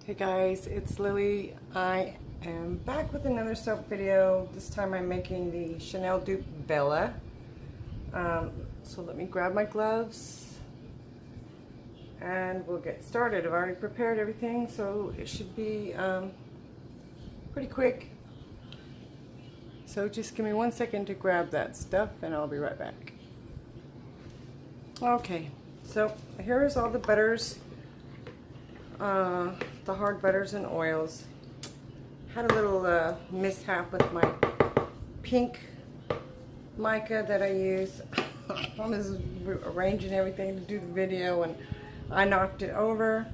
Hey guys, it's Lily. I am back with another soap video. This time I'm making the Chanel dupe Bella. So let me grab my gloves and we'll get started. I've already prepared everything, so it should be pretty quick. So just give me 1 second to grab that stuff and I'll be right back. Okay, so here's all the butters. The hard butters and oils. Had a little mishap with my pink mica that I use. I was arranging everything to do the video and I knocked it over.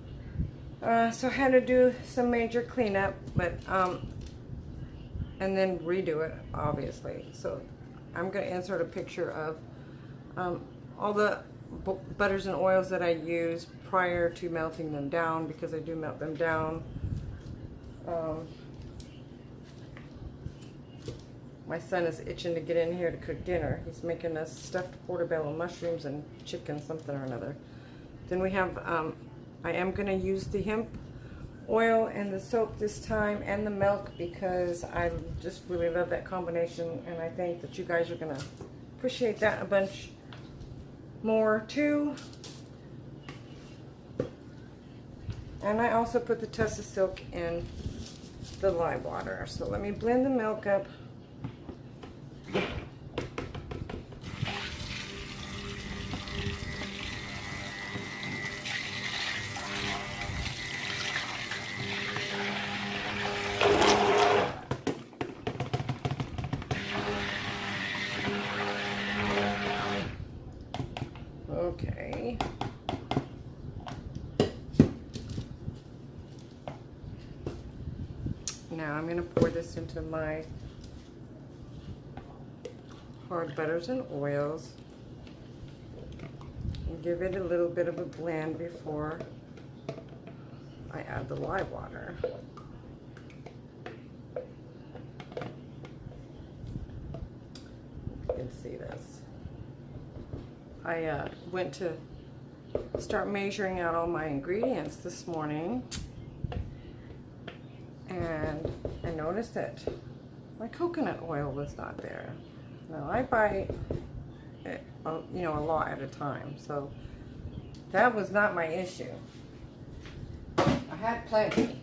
So I had to do some major cleanup, but and then redo it, obviously. So I'm going to insert a picture of all the butters and oils that I use prior to melting them down, because I do melt them down. My son is itching to get in here to cook dinner. He's making us stuffed portobello mushrooms and chicken something or another. Then we have, I am going to use the hemp oil and the soap this time, and the milk, because I just really love that combination, and I think that you guys are going to appreciate that a bunch more too. And I also put the tuss of silk in the live water. So let me blend the milk up. Okay. Now I'm going to pour this into my hard butters and oils and give it a little bit of a blend before I add the live water. You can see this. I went to start measuring out all my ingredients this morning, and I noticed that my coconut oil was not there. Now I buy it, you know, a lot at a time, so that was not my issue. I had plenty.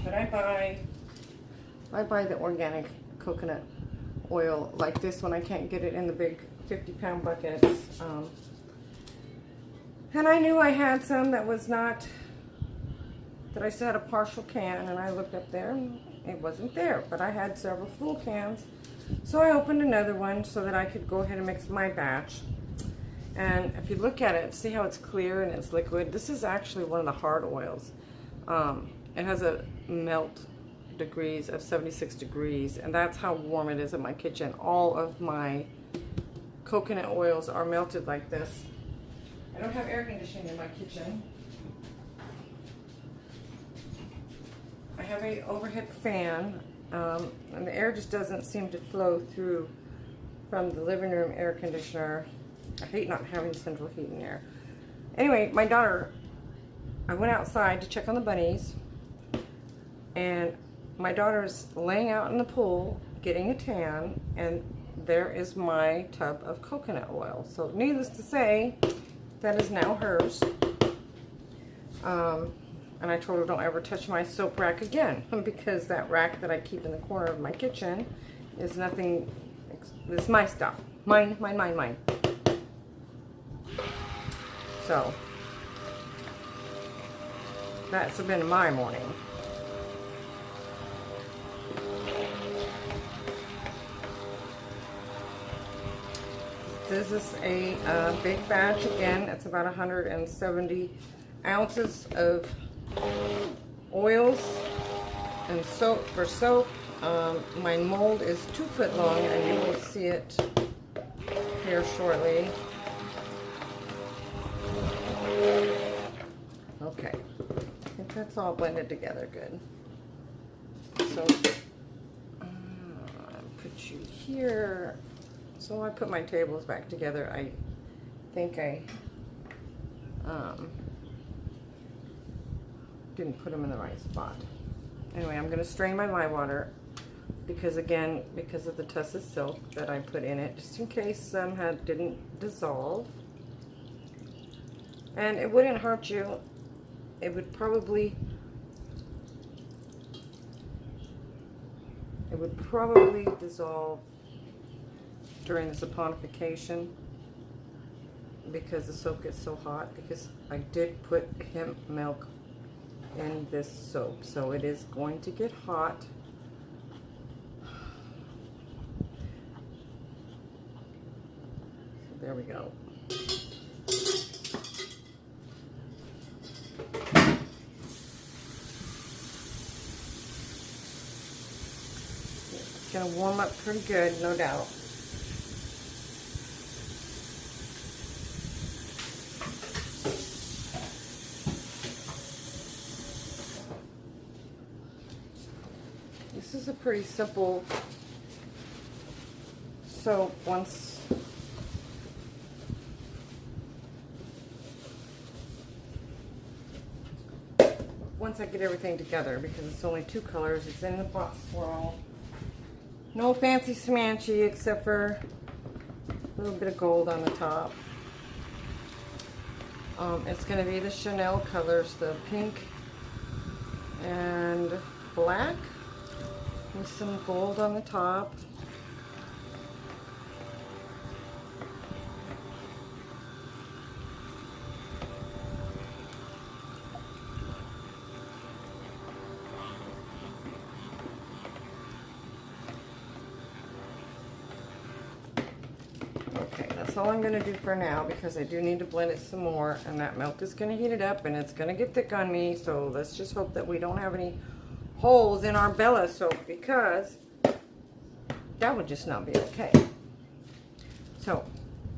But I buy the organic coconut oil like this when I can't get it in the big 50-pound buckets. And I knew I had some that was not, that I still had a partial can, and I looked up there and it wasn't there, but I had several full cans. So I opened another one so that I could go ahead and mix my batch. And if you look at it, see how it's clear and it's liquid? This is actually one of the hard oils. It has a melt degrees of 76 degrees, and that's how warm it is in my kitchen. All of my coconut oils are melted like this. I don't have air conditioning in my kitchen. I have a overhead fan, and the air just doesn't seem to flow through from the living room air conditioner. I hate not having central heat in there. Anyway, my daughter, I went outside to check on the bunnies, and my daughter's laying out in the pool getting a tan, and there is my tub of coconut oil. So needless to say, that is now hers. And I told her don't ever touch my soap rack again, because that rack that I keep in the corner of my kitchen is nothing, it's my stuff. Mine, mine, mine, mine. So that's been my morning. This is a big batch. Again, it's about 170 ounces of oils and soap for soap. My mold is 2 foot long, and you will see it here shortly. Okay, I think that's all blended together good. So put you here. So I put my tables back together. I think I didn't put them in the right spot. Anyway, I'm going to strain my lye water because, again, because of the tussah silk that I put in it, just in case some didn't dissolve. And it wouldn't hurt you. It would probably dissolve during the saponification because the soap gets so hot, because I did put hemp milk in this soap, so it is going to get hot. So there we go. It's going to warm up pretty good, no doubt. This is a pretty simple soap. Once I get everything together, because it's only 2 colors, it's in the pot swirl. No fancy smanchy except for a little bit of gold on the top. It's going to be the Chanel colors, the pink and black with some gold on the top. Okay, that's all I'm going to do for now because I do need to blend it some more, and that milk is going to heat it up and it's going to get thick on me, so let's just hope that we don't have any holes in our Bella soap, because that would just not be okay. So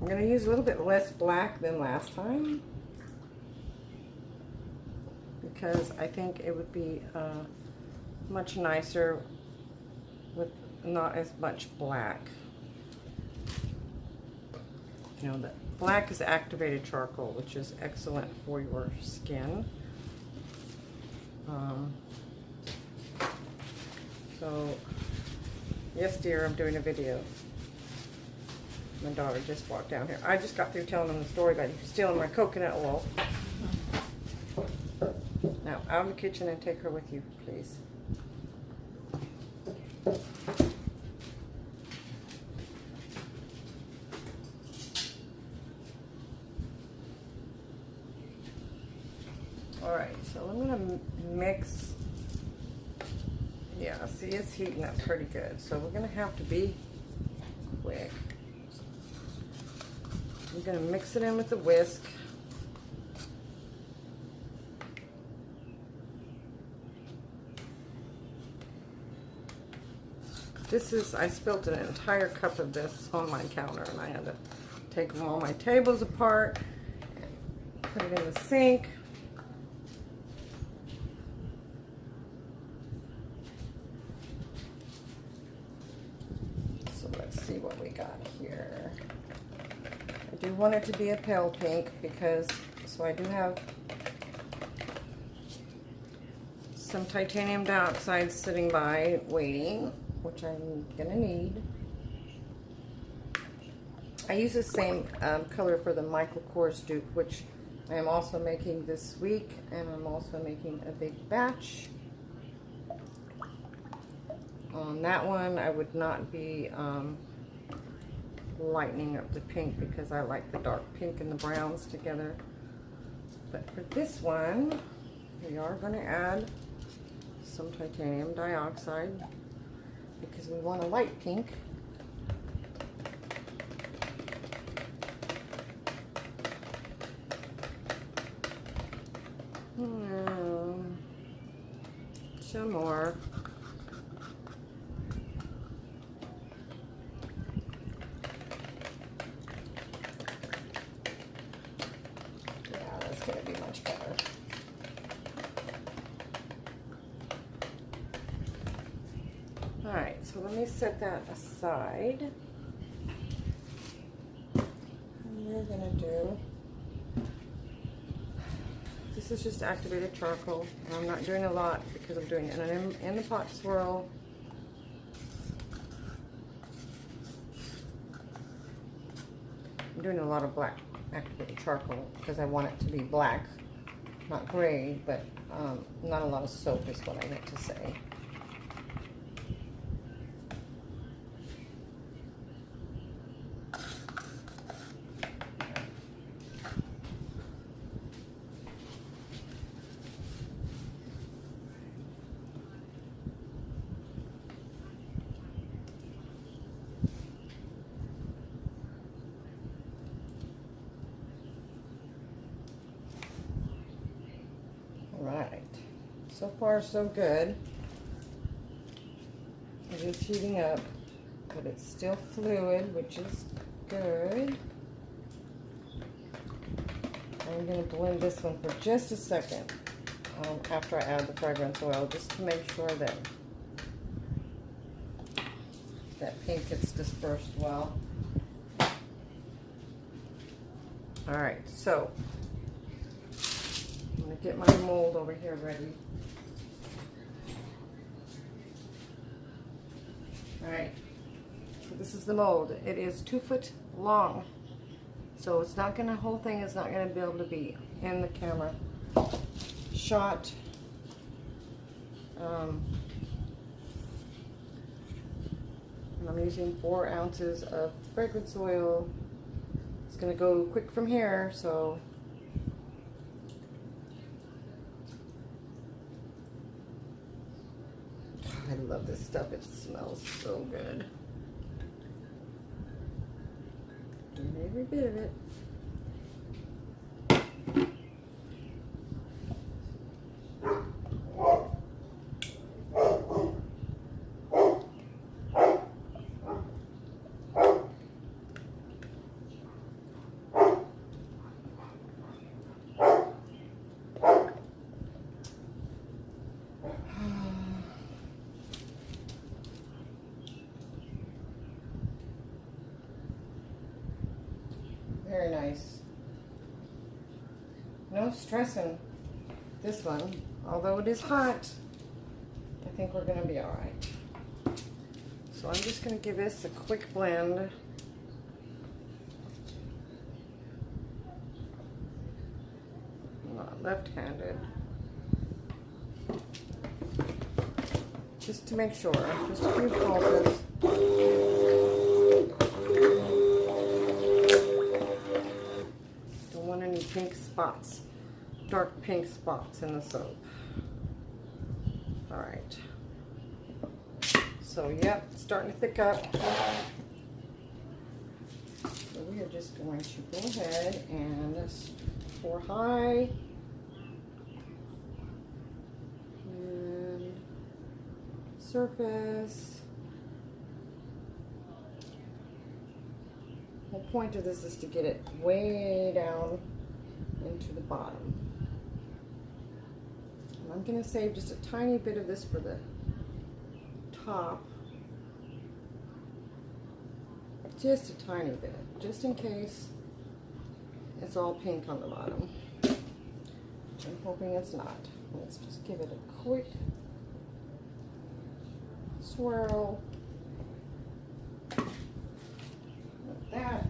I'm going to use a little bit less black than last time because I think it would be much nicer with not as much black. You know, the black is activated charcoal, which is excellent for your skin. So, yes, dear, I'm doing a video. My daughter just walked down here. I just got through telling them the story about you stealing my coconut oil. Now, out of the kitchen and take her with you, please. Alright, so I'm going to mix. Yeah, see, it's heating up pretty good. So we're going to have to be quick. I'm going to mix it in with the whisk. This is, I spilled an entire cup of this on my counter, and I had to take all my tables apart, put it in the sink. See what we got here. I do want it to be a pale pink because, so I do have some titanium dioxide sitting by waiting, which I'm gonna need. I use the same color for the Michael Kors dupe, which I am also making this week, and I'm also making a big batch. On that one, I would not be lightening up the pink because I like the dark pink and the browns together. But for this one, we are going to add some titanium dioxide because we want a light pink. Some more. Going to be much better. Alright, so let me set that aside. And we're going to do do. This is just activated charcoal. And I'm not doing a lot because I'm doing it in the pot swirl. I'm doing a lot of black activated charcoal because I want it to be black, not gray, but not a lot of soap is what I meant to say. Right, so far so good. It is heating up, but it's still fluid, which is good. I'm going to blend this one for just a second after I add the fragrance oil, just to make sure that that pink gets dispersed well. All right, so I'm going to get my mold over here ready. All right, so this is the mold. It is 2 foot long, so it's not going to, whole thing is not going to be able to be in the camera shot. And I'm using 4 ounces of fragrance oil. It's going to go quick from here, so I love this stuff. It smells so good. And every bit of it. Very nice. No stressing this one. Although it is hot, I think we're going to be all right. So I'm just going to give this a quick blend. I'm not left-handed. Just to make sure. Just a few pulses. Any pink spots, dark pink spots in the soap. All right. So, yep, it's starting to thick up. So we are just going to go ahead and pour high and surface. The whole point of this is to get it way down into the bottom. And I'm going to save just a tiny bit of this for the top. Just a tiny bit, just in case it's all pink on the bottom. I'm hoping it's not. Let's just give it a quick swirl. Like that.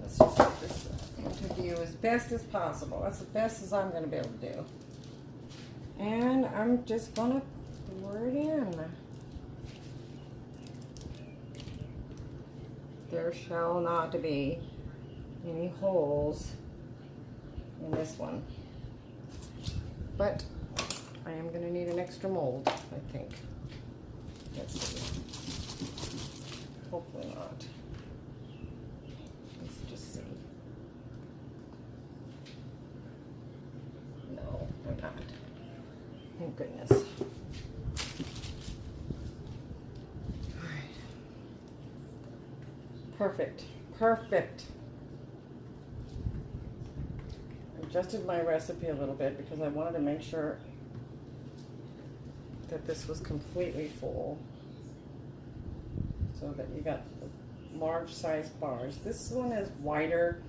Let's just get this into view as best as possible. That's the best as I'm going to be able to do. And I'm just going to pour it in. There shall not be any holes in this one. But I am going to need an extra mold, I think. Let's see. Hopefully not. Let's just see. No, I'm not. Thank goodness. Perfect. Perfect. I adjusted my recipe a little bit because I wanted to make sure that this was completely full, so that you got the large size bars. This one is wider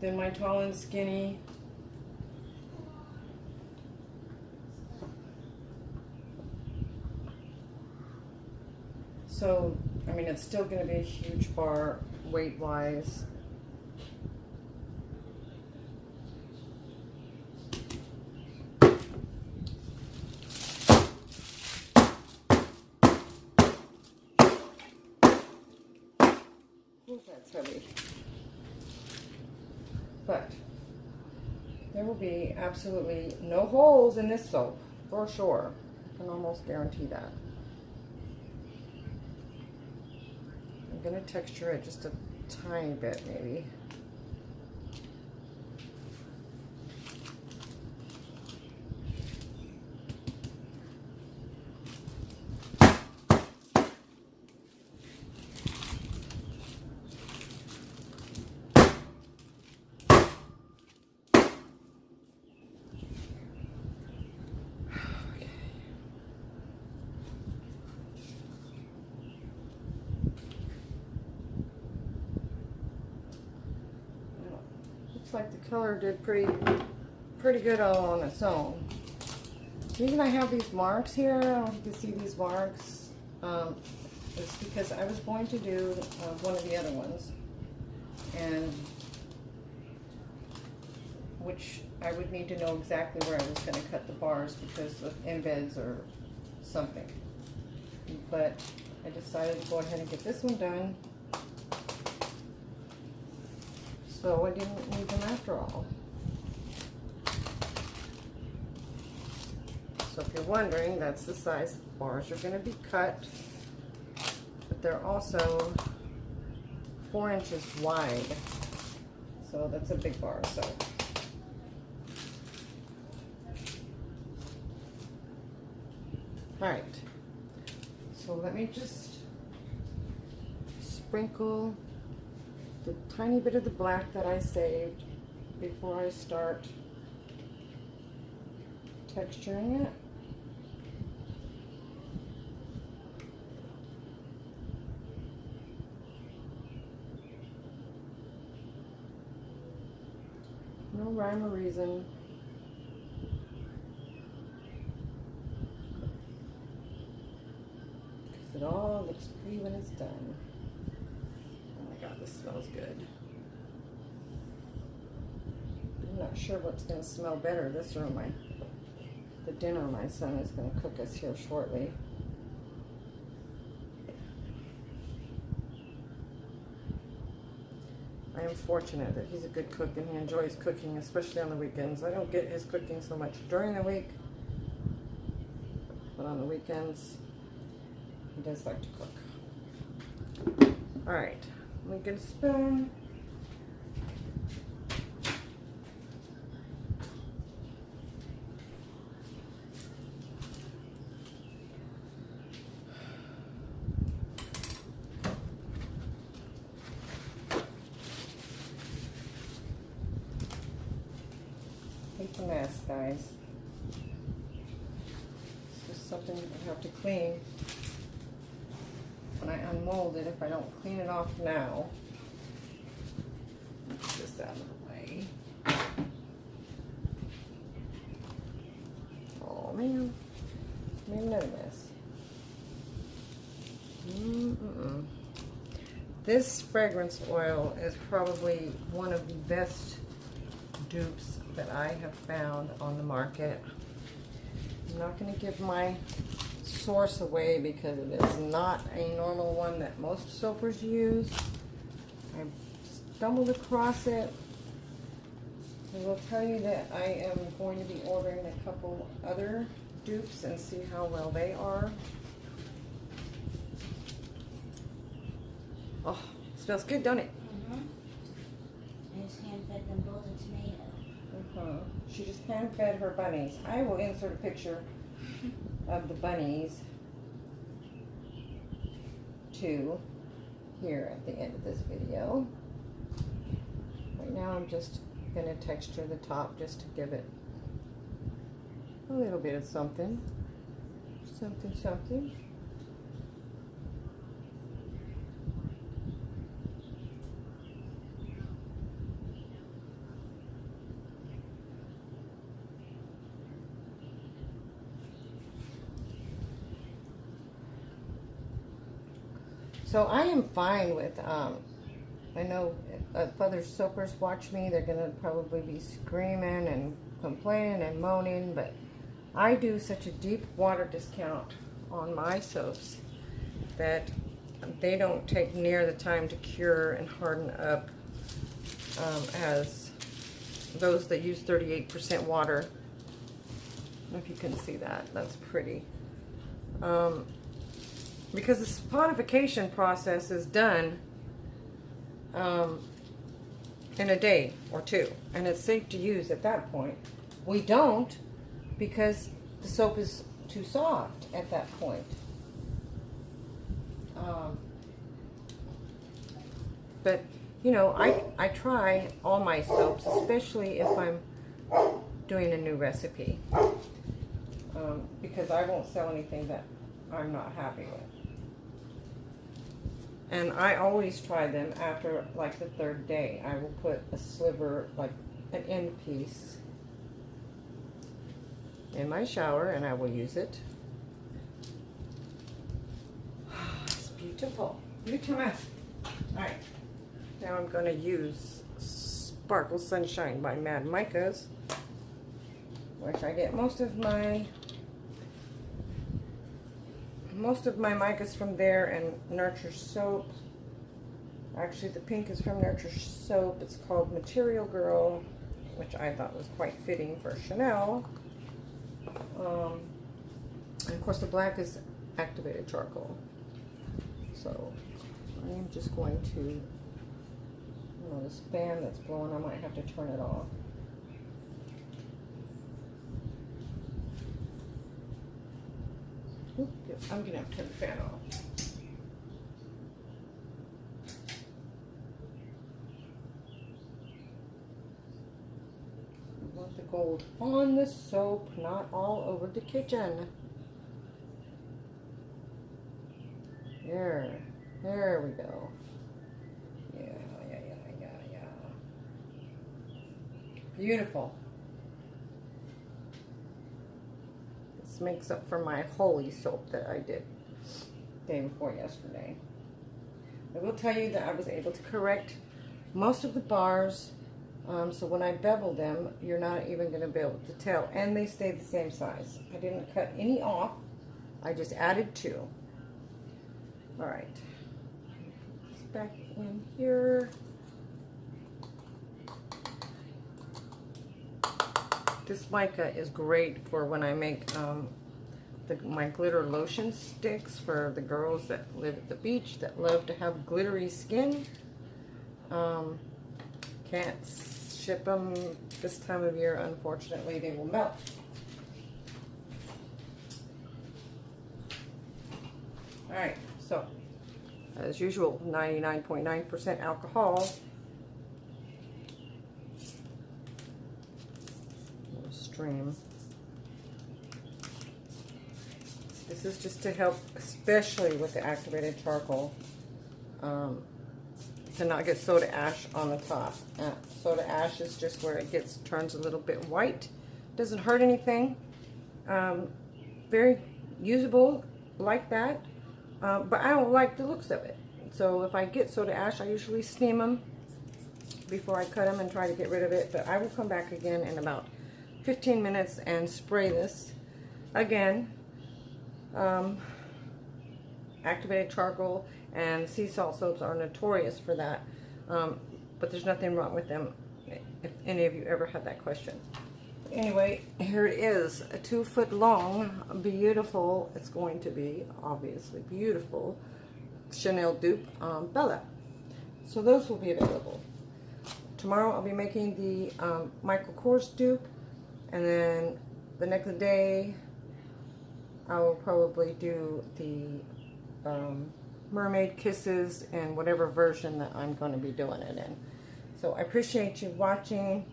than my tall and skinny. So, I mean, it's still going to be a huge bar weight-wise. Ooh, that's heavy. But there will be absolutely no holes in this soap, for sure. I can almost guarantee that. I'm going to texture it just a tiny bit, maybe. Like the color did pretty good all on its own. The reason I have these marks here, I don't know if you can see these marks, is because I was going to do one of the other ones, and which I would need to know exactly where I was going to cut the bars because of embeds or something. But I decided to go ahead and get this one done. So I didn't need them after all. So if you're wondering, that's the size the bars are going to be cut. But they're also 4 inches wide. So that's a big bar. So alright. So let me just sprinkle the tiny bit of the black that I saved before I start texturing it. No rhyme or reason. Because it all looks pretty when it's done. God, this smells good. I'm not sure what's going to smell better, this or the dinner my son is going to cook us here shortly. I am fortunate that he's a good cook and he enjoys cooking, especially on the weekends. I don't get his cooking so much during the week, but on the weekends, he does like to cook. All right. We get a spoon. Hate the mess, guys. It's just something I have to clean when I unmold it if I don't clean it off now. Get this out of the way. Oh man, made another mess. This fragrance oil is probably one of the best dupes that I have found on the market. I'm not going to give my source away because it is not a normal one that most soapers use. I stumbled across it. I will tell you that I am going to be ordering a couple other dupes and see how well they are. Oh, smells good, don't it? I just hand-fed them both a tomato. She just hand-fed her bunnies. I will insert a picture of the bunnies too here at the end of this video. Right now I'm just going to texture the top just to give it a little bit of something. something, something. So I am fine with, I know if other soapers watch me, they're going to probably be screaming and complaining and moaning, but I do such a deep water discount on my soaps that they don't take near the time to cure and harden up as those that use 38% water. I don't know if you can see that. That's pretty. Because the saponification process is done in a day or two, and it's safe to use at that point. We don't, because the soap is too soft at that point. But you know, I try all my soaps, especially if I'm doing a new recipe, because I won't sell anything that I'm not happy with. And I always try them after like the third day. I will put a sliver, like an end piece, in my shower, and I will use it. It's beautiful. Beautiful. Alright. Now I'm going to use Sparkle Sunshine by Mad Micas, which I get most of my micas from there, and Nurture soap. Actually, the pink is from Nurture soap. It's called Material Girl, which I thought was quite fitting for Chanel. And of course, the black is activated charcoal. So I am just going to, you know, this fan that's blowing, I might have to turn it off. I'm gonna have to turn the fan off. I want the gold on the soap, not all over the kitchen. There we go. Yeah. Beautiful. Makes up for my holy soap that I did day before yesterday. I will tell you that I was able to correct most of the bars, so when I bevel them, you're not even going to be able to tell, and they stayed the same size. I didn't cut any off. I just added 2. All right, put this back in here. This mica is great for when I make my glitter lotion sticks for the girls that live at the beach that love to have glittery skin. Can't ship them this time of year, unfortunately. They will melt. Alright, so as usual, 99.9% alcohol. Stream. This is just to help, especially with the activated charcoal, to not get soda ash on the top. Soda ash is just where it turns a little bit white. Doesn't hurt anything. Very usable like that, but I don't like the looks of it. So if I get soda ash, I usually steam them before I cut them and try to get rid of it. But I will come back again in about 15 minutes and spray this again. Activated charcoal and sea salt soaps are notorious for that, but there's nothing wrong with them if any of you ever had that question. Anyway, here it is, a 2 foot long, beautiful, it's going to be obviously beautiful, Chanel dupe Bella. So those will be available. Tomorrow I'll be making the Michael Kors dupe, and then the next day I will probably do the Mermaid Kisses in whatever version that I'm going to be doing it in. So I appreciate you watching.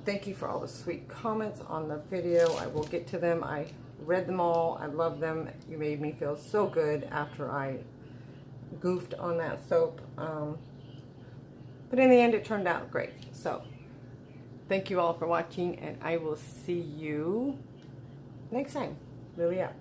Thank you for all the sweet comments on the video. I will get to them. I read them all. I love them. You made me feel so good after I goofed on that soap. But in the end, it turned out great. So, thank you all for watching, and I will see you next time. Lily out.